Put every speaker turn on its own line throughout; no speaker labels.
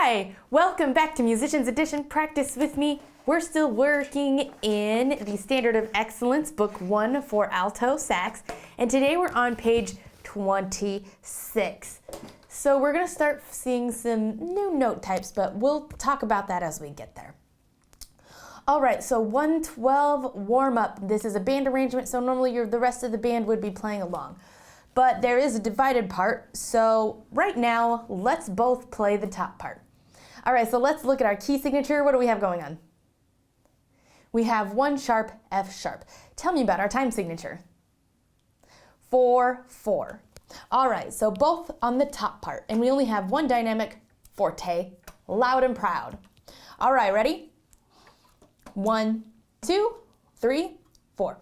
Hi, welcome back to Musicians Edition Practice with me. We're still working in the Standard of Excellence, Book 1 for Alto Sax, and today we're on page 26. So we're going to start seeing some new note types, but we'll talk about that as we get there. All right, so 112 warm-up. This is a band arrangement, so normally the rest of the band would be playing along. But there is a divided part, so right now, let's both play the top part. All right, so let's look at our key signature. What do we have going on? We have 1 sharp, F sharp. Tell me about our time signature. 4/4. All right, so both on the top part, and we only have one dynamic, forte, loud and proud. All right, ready? 1, 2, 3, 4.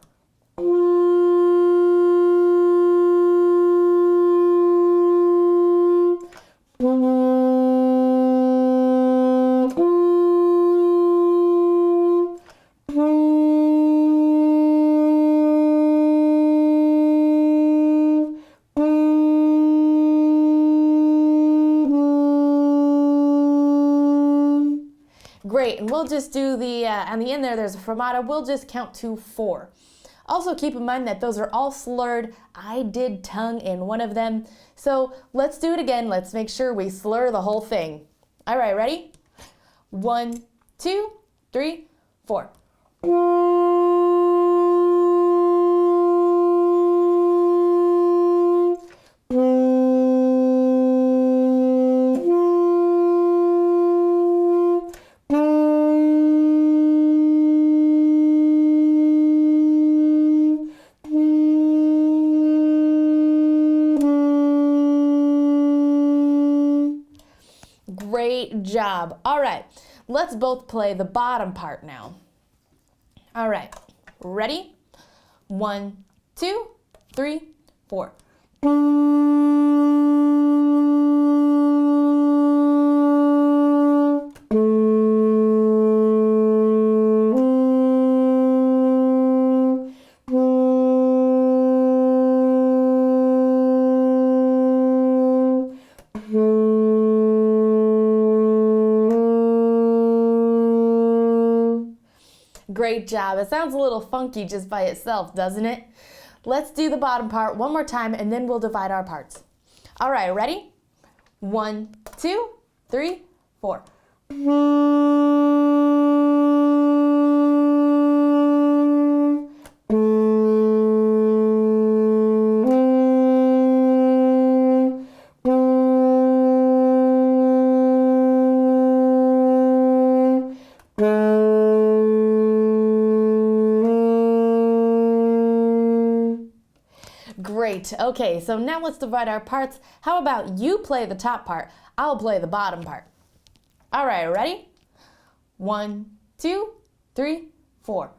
Great, and we'll just do the, on the end there's a fermata, we'll just count to 4. Also keep in mind that those are all slurred. I did tongue in one of them. So let's do it again. Let's make sure we slur the whole thing. All right, ready? 1, 2, 3, 4. Great job. All right, let's both play the bottom part now. All right, ready? 1, 2, 3, 4. Great job. It sounds a little funky just by itself, doesn't it? Let's do the bottom part one more time and then we'll divide our parts. All right, ready? 1, 2, 3, 4. Great. Okay, so now let's divide our parts. How about you play the top part? I'll play the bottom part. All right, ready? 1, 2, 3, 4.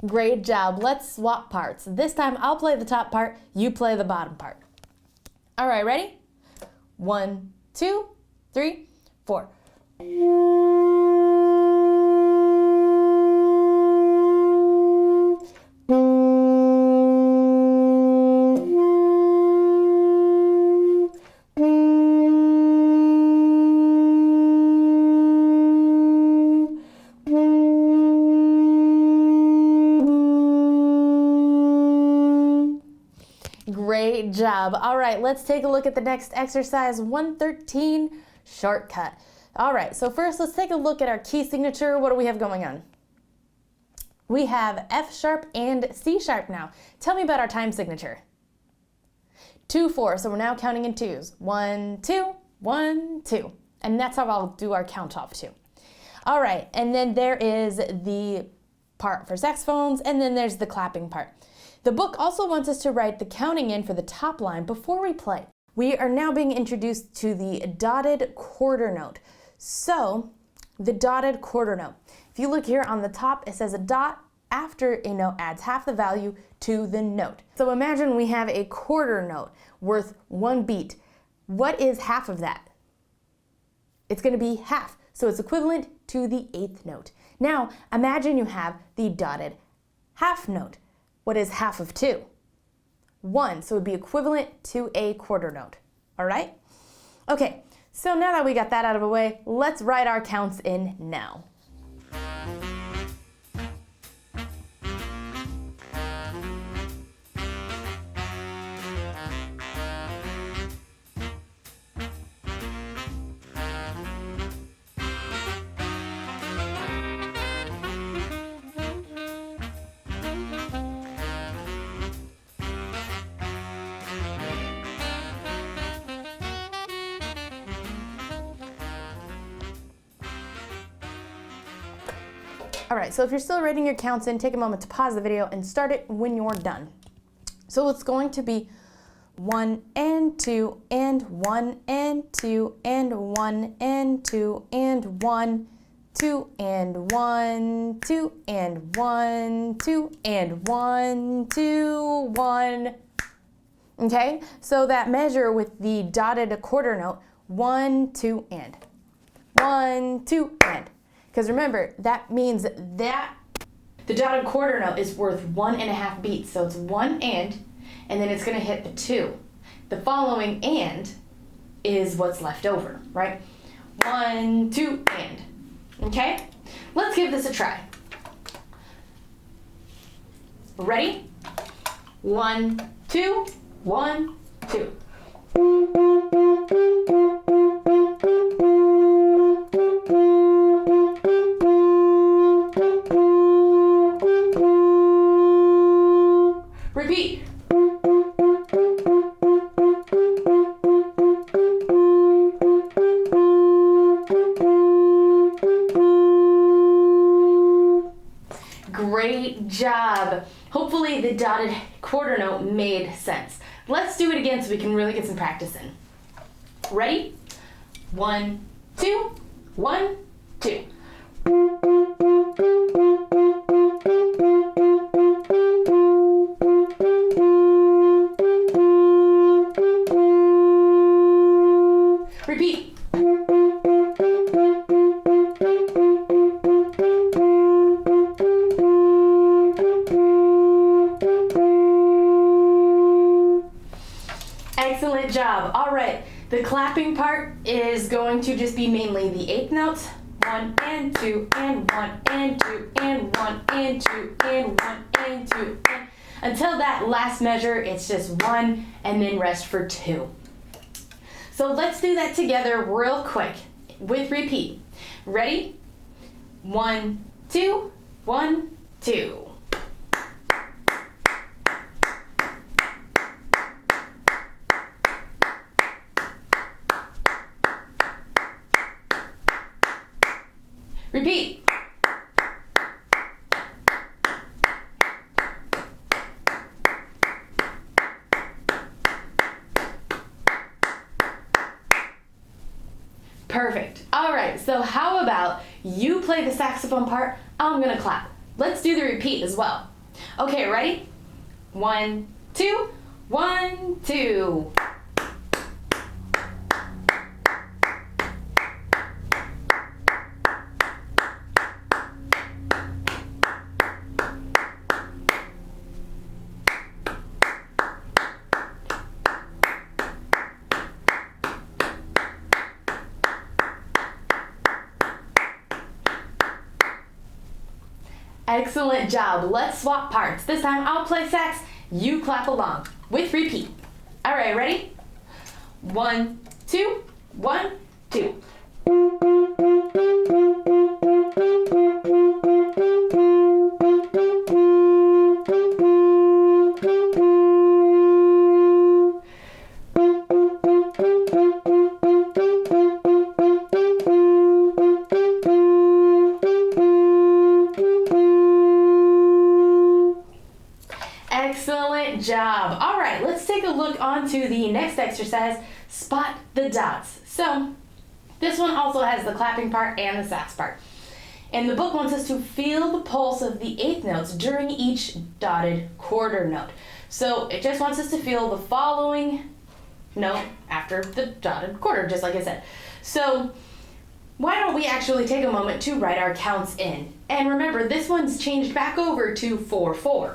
Great job. Let's swap parts. This time I'll play the top part, you play the bottom part. All right, ready? 1, 2, 3, 4. Great job. All right, let's take a look at the next exercise, 113, shortcut. All right, so first let's take a look at our key signature. What do we have going on? We have F sharp and C sharp now. Tell me about our time signature. 2/4, so we're now counting in twos. 1, 2, 1, 2. And that's how I'll do our count off too. All right, and then there is the part for saxophones, and then there's the clapping part. The book also wants us to write the counting in for the top line before we play. We are now being introduced to the dotted quarter note. So, the dotted quarter note. If you look here on the top, it says a dot after a note adds half the value to the note. So imagine we have a quarter note worth 1 beat. What is half of that? It's going to be half. So it's equivalent to the 8th note. Now imagine you have the dotted half note. What is half of 2? 1. So it would be equivalent to a quarter note. All right? Okay, so now that we got that out of the way, let's write our counts in now. All right, so if you're still writing your counts in, take a moment to pause the video and start it when you're done. So it's going to be 1 and 2 and 1 and 2 and 1 and 2 and 1, 2 and 1, 2 and 1, 2 and 1, 2, 1. Okay, so that measure with the dotted quarter note, 1, 2, and 1, 2, and. Because remember, that means that the dotted quarter note is worth 1.5 beats. So it's 1 and then it's going to hit the 2. The following and is what's left over, right? 1, 2, and. Okay? Let's give this a try. Ready? 1, 2, 1, 2. Repeat. Great job. Hopefully the dotted quarter note made sense. Let's do it again so we can really get some practice in. Ready? 1, 2, 1, 2. Repeat. Excellent job. All right, the clapping part is going to just be mainly the 8th notes. 1 and 2 and 1 and 2 and 1 and 2 and 1 and 2 and until that last measure, it's just 1 and then rest for 2. So let's do that together real quick with repeat. Ready? 1, 2, 1, 2. Repeat. Perfect. All right, so how about you play the saxophone part, I'm gonna clap. Let's do the repeat as well. Okay, ready? 1, 2, 1, 2. Excellent job. Let's swap parts. This time I'll play sax, you clap along with repeat. All right, ready? 1, 2, 1, 2. Excellent job. All right, let's take a look onto the next exercise, spot the dots. So this one also has the clapping part and the sax part. And the book wants us to feel the pulse of the eighth notes during each dotted quarter note. So it just wants us to feel the following note after the dotted quarter, just like I said. So why don't we actually take a moment to write our counts in? And remember, this one's changed back over to 4/4.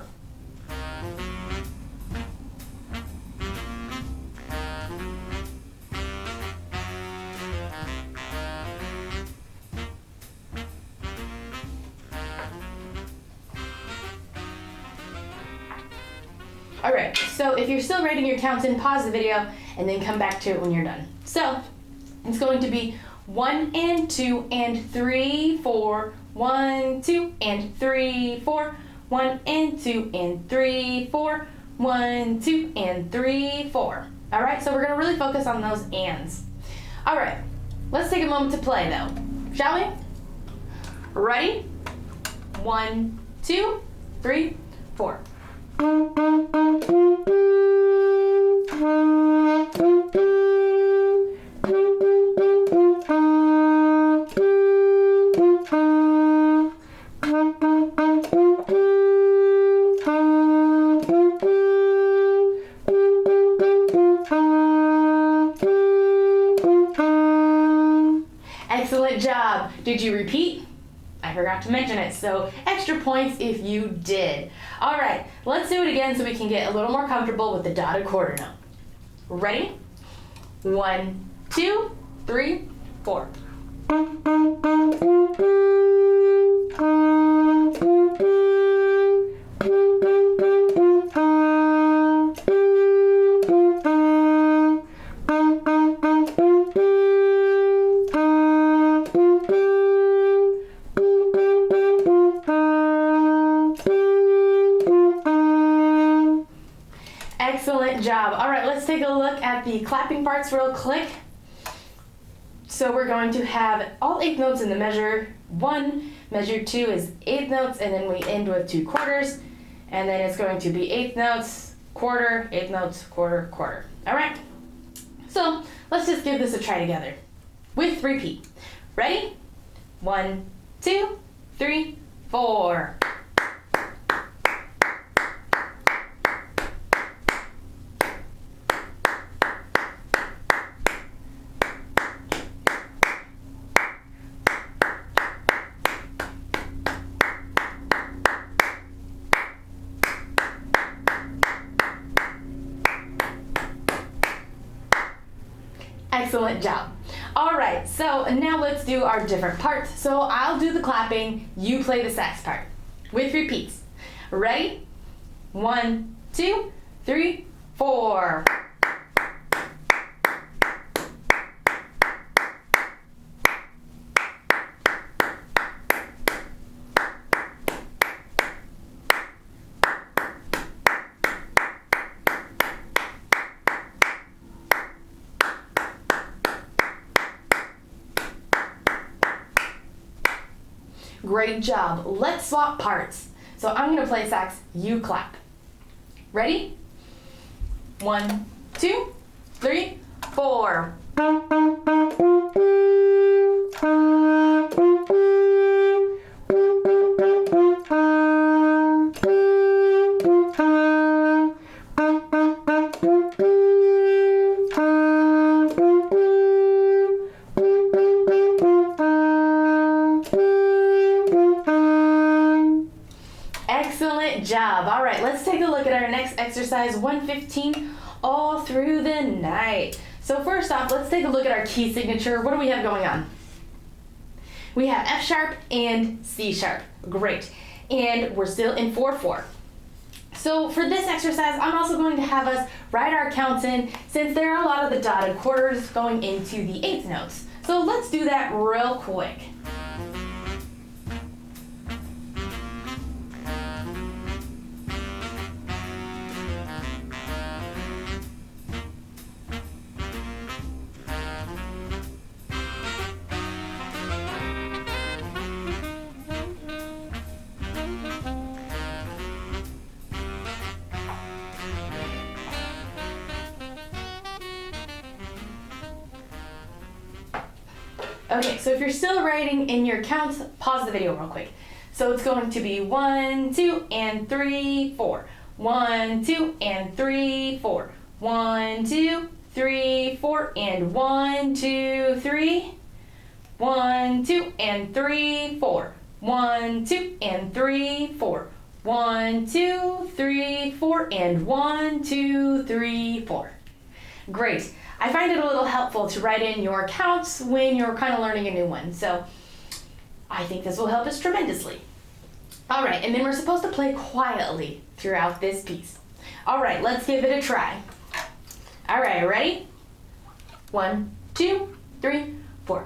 All right, so if you're still writing your counts in, pause the video and then come back to it when you're done. So it's going to be 1 and 2 and 3, 4, 1, 2 and 3, 4, 1 and 2 and 3, 4, 1, 2 and 3, 4. All right, so we're gonna really focus on those ands. All right, let's take a moment to play though, shall we? Ready? 1, 2, 3, 4. Excellent job. Did you repeat? I forgot to mention it, so extra points if you did. All right, let's do it again so we can get a little more comfortable with the dotted quarter note. Ready? 1, 2, 3, 4. Excellent job. All right, let's take a look at the clapping parts real quick. So we're going to have all eighth notes in the measure 1. Measure 2 is eighth notes, and then we end with 2 quarters. And then it's going to be eighth notes, quarter, eighth notes, quarter, quarter. All right, so let's just give this a try together with repeat. Ready? 1, 2, 3, 4. Excellent job. All right, so now let's do our different parts. So I'll do the clapping, you play the sax part with repeats. Ready? 1, 2, 3, 4. Great job. Let's swap parts. So I'm going to play sax, you clap. Ready? 1, 2, 3, 4. Excellent job. All right, let's take a look at our next exercise, 115, all through the night. So first off, let's take a look at our key signature. What do we have going on? We have F sharp and C sharp. Great. And we're still in 4/4. So for this exercise, I'm also going to have us write our counts in since there are a lot of the dotted quarters going into the eighth notes. So let's do that real quick. Okay, so if you're still writing in your counts, pause the video real quick. So it's going to be 1, 2, and 3, 4. 1, 2, and 3, 4. 1, 2, 3, 4, and 1, 2, 3. 1, 2, and 3, 4. 1, 2, and 3, 4. 1, 2, 3, 4, and 1, 2, 3, 4. Great. I find it a little helpful to write in your counts when you're kind of learning a new one. So I think this will help us tremendously. All right, and then we're supposed to play quietly throughout this piece. All right, let's give it a try. All right, ready? 1, 2, 3, 4.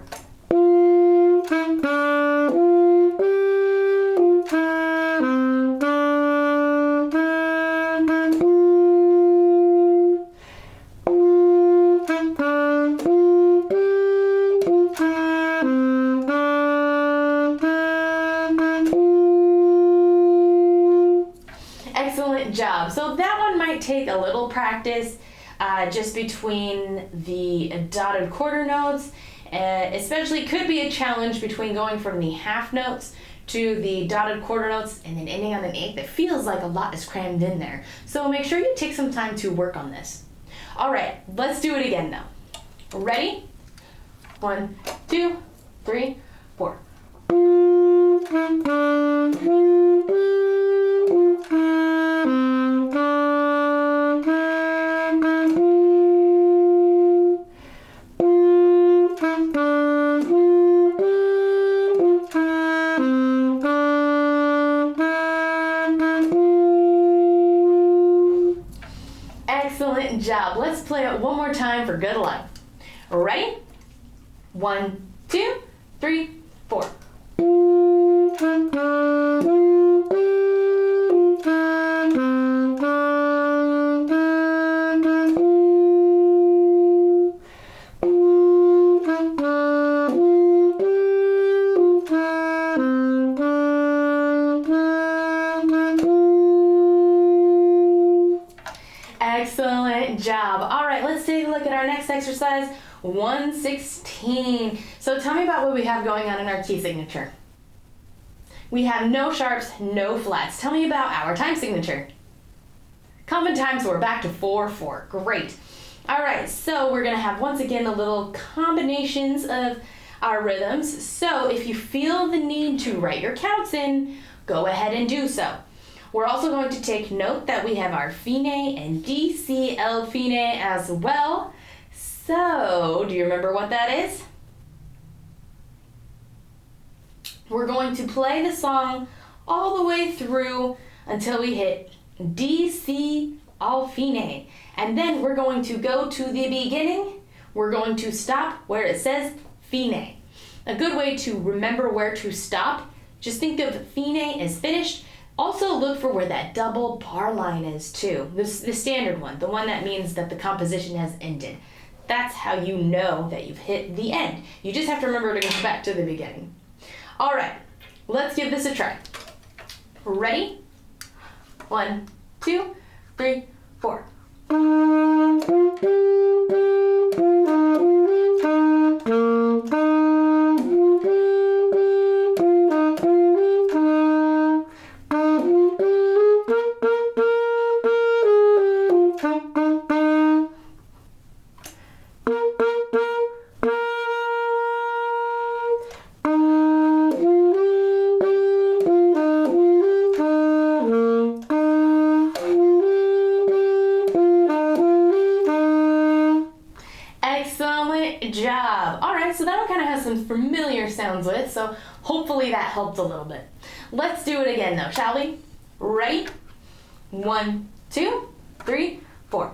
Excellent job. So that one might take a little practice just between the dotted quarter notes. Especially could be a challenge between going from the half notes to the dotted quarter notes and then ending on an eighth. It feels like a lot is crammed in there. So make sure you take some time to work on this. All right, let's do it again though. Ready? 1, 2, 3, 4. Excellent job. Let's play it one more time for good luck. Ready? 1, 2, 3, 4. Excellent job. All right, let's take a look at our next exercise, 116. So tell me about what we have going on in our key signature. We have no sharps, no flats. Tell me about our time signature. Common time, so we're back to 4/4. Great. All right, so we're gonna have once again a little combinations of our rhythms. So if you feel the need to write your counts in, go ahead and do so. We're also going to take note that we have our fine and DCL fine as well. So, do you remember what that is? We're going to play the song all the way through until we hit DC all fine. And then we're going to go to the beginning. We're going to stop where it says fine. A good way to remember where to stop, just think of fine as finished. Also look for where that double bar line is too. The standard one, the one that means that the composition has ended. That's how you know that you've hit the end. You just have to remember to go back to the beginning. All right, let's give this a try. Ready? 1, 2, 3, 4. Excellent job. All right, so that one kind of has some familiar sounds with, so hopefully that helped a little bit. Let's do it again though, shall we? Ready? 1, 2, 3, 4.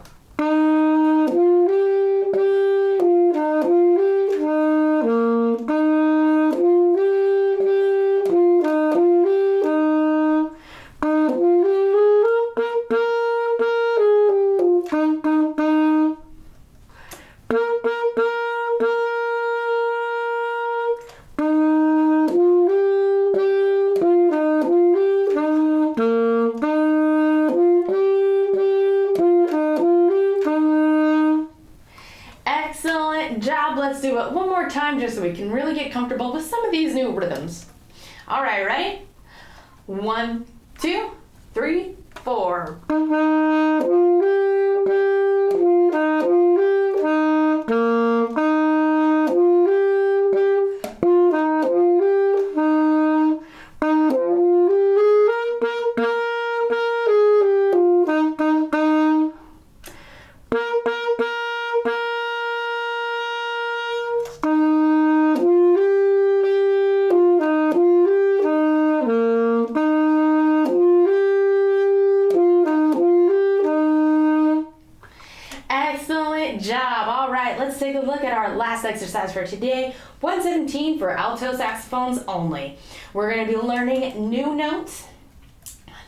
let's do it one more time just so we can really get comfortable with some of these new rhythms. All right, ready? 1, 2, 3, 4. Excellent job. All right, let's take a look at our last exercise for today, 117 for alto saxophones only. We're going to be learning new notes.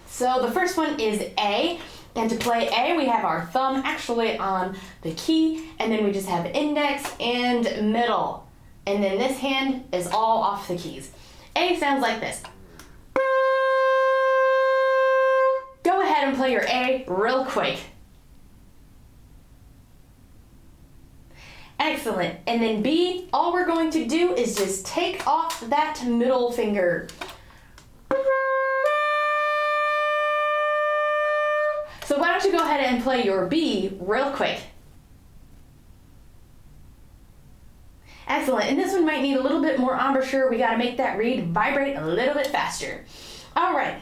So the first one is A, and to play A, we have our thumb actually on the key, and then we just have index and middle. And then this hand is all off the keys. A sounds like this. Go ahead and play your A real quick. Excellent. And then B, all we're going to do is just take off that middle finger. So why don't you go ahead and play your B real quick. Excellent. And this one might need a little bit more embouchure. We got to make that reed vibrate a little bit faster. All right.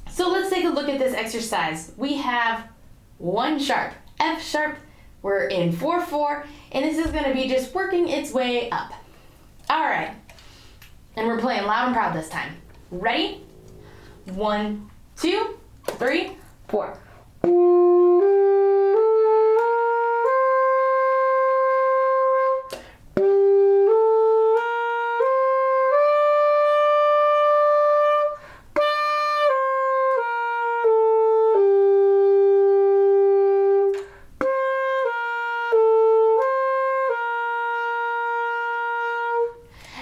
So let's take a look at this exercise. We have 1 sharp, F sharp. We're in 4/4, and this is going to be just working its way up. All right, and we're playing loud and proud this time. Ready? 1, 2, 3, 4.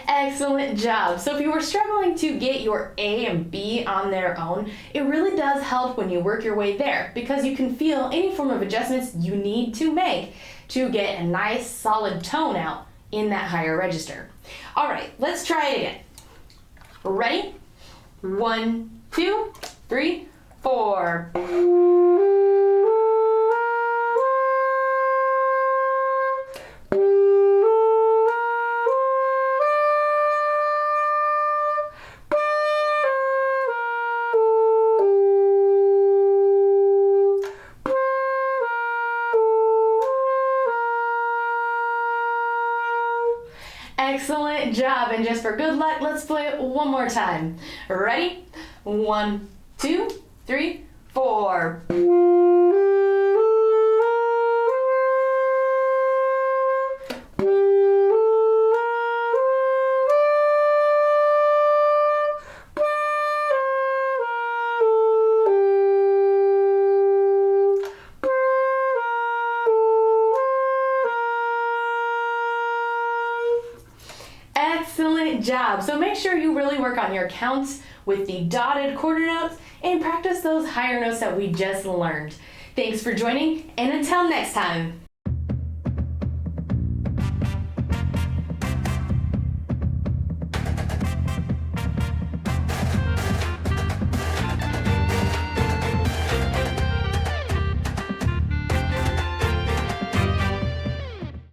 Excellent job. So if you were struggling to get your A and B on their own, it really does help when you work your way there because you can feel any form of adjustments you need to make to get a nice solid tone out in that higher register. All right, let's try it again. Ready? 1, 2, 3, 4. Excellent job, and just for good luck, let's play it one more time. Ready? 1, 2, 3, 4. Excellent job. So make sure you really work on your counts with the dotted quarter notes and practice those higher notes that we just learned. Thanks for joining, and until next time.